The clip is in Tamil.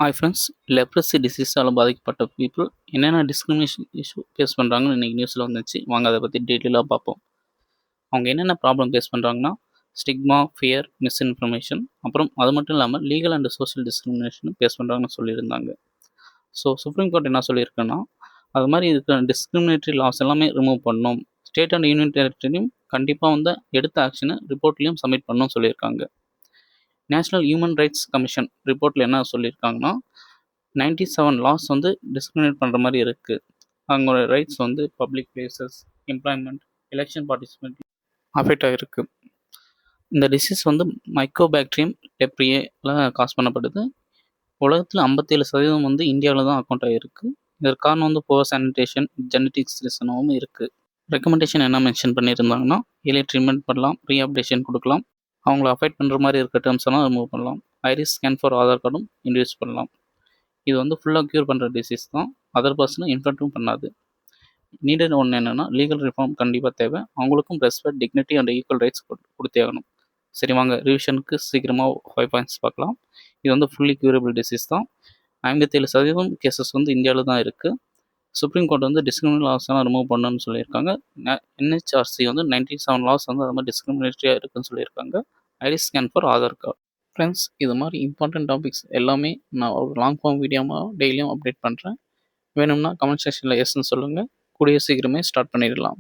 ஹாய் ஃப்ரெண்ட்ஸ், லெப்ரஸி டிசீஸால் பாதிக்கப்பட்ட பீப்புள் என்னென்ன டிஸ்கிரிமினேஷன் இஷ்யூ ஃபேஸ் பண்ணுறாங்கன்னு இன்றைக்கி நியூஸில் வந்துச்சு. வாங்க அதை பற்றி டீட்டெயிலாக பார்ப்போம். அவங்க என்னென்ன ப்ராப்ளம் ஃபேஸ் பண்ணுறாங்கன்னா, ஸ்டிக்மா, ஃபியர், மிஸ்இன்ஃபர்மேஷன், அப்புறம் அது மட்டும் இல்லாமல் லீகல் அண்ட் சோஷியல் டிஸ்கிரிமினேஷனும் ஃபேஸ் பண்ணுறாங்கன்னு சொல்லியிருந்தாங்க. ஸோ சுப்ரீம் கோர்ட் என்ன சொல்லியிருக்குன்னா, அது மாதிரி இருக்கிற டிஸ்கிரிமினேட்டரி லாஸ் எல்லாமே ரிமூவ் பண்ணணும். ஸ்டேட் அண்ட் யூனியன் டெரிட்டரியும் கண்டிப்பாக எடுத்த ஆக்ஷனை ரிப்போர்ட்லேயும் சப்மிட் பண்ணணும்னு சொல்லியிருக்காங்க. நேஷ்னல் ஹியூமன் ரைட்ஸ் கமிஷன் ரிப்போர்ட்டில் என்ன சொல்லியிருக்காங்கன்னா, 97 லாஸ் டிஸ்கிரிமினேட் பண்ணுற மாதிரி இருக்குது. அவங்களோட rights public places, employment, election participate affect ஆகிருக்கு. இந்த டிசீஸ் மைக்கோபாக்டீரியம் லெப்ரியால காஸ் பண்ணப்படுது. உலகத்தில் 57% இந்தியாவில் தான் அக்கௌண்ட் ஆகிருக்கு. இதற்கு காரணம் புவர் சானிடேஷன், ஜெனட்டிக்ஸ் ரீசனாகவும் இருக்குது. ரெக்கமெண்டேஷன் என்ன மென்ஷன் பண்ணியிருந்தாங்கன்னா, ஏர்லி ட்ரீட்மெண்ட் பண்ணலாம், ரீஹாபிலிட்டேஷன் கொடுக்கலாம், அவங்கள அஃபெக்ட் பண்ணுற மாதிரி இருக்க டேர்ம்ஸ் எல்லாம் ரிமூவ் பண்ணலாம், ஐரிஸ் ஸ்கேன் ஃபார் ஆதார் கார்டும் இன்ட்ரடியூஸ் பண்ணலாம். இது ஃபுல்லாக க்யூர் பண்ணுற டிசீஸ் தான், அதர் பர்சனும் இன்ஃபெக்ட்டும் பண்ணாது. நீடட் ஒன்று என்னென்னா, லீகல் ரிஃபார்ம் கண்டிப்பாக தேவை. அவங்களுக்கும் respect, dignity and equal rights கொடுத்தே ஆகணும். சரி வாங்க, ரிவிஷனுக்கு சீக்கிரமாக 5 பாயிண்ட்ஸ் பார்க்கலாம். இது ஃபுல்லி க்யூரபிள் டிசீஸ் தான். 57% கேசஸ் இந்தியாவில் தான் இருக்குது. சுப்ரீம் கோர்ட் டிஸ்கிரிமினேட் லாஸ் எல்லாம் ரிமூவ் பண்ணணும்னு சொல்லியிருக்காங்க. NHRC 97 லாஸ் அது மாதிரி டிஸ்கிரிமினேட்டரியாக இருக்குன்னு சொல்லியிருக்காங்க. Iris scan for Aadhaar card. Friends, இது மாதிரி இம்பார்ட்டன்ட் டாபிக்ஸ் எல்லாமே நான் ஒரு லாங் ஃபார்ம் வீடியோமாக டெய்லியும் அப்டேட் பண்ணுறேன். வேணும்னா கமெண்ட் செக்ஷனில் எஸ்ன்னு சொல்லுங்கள். கூடிய சீக்கிரமே ஸ்டார்ட் பண்ணிடலாம்.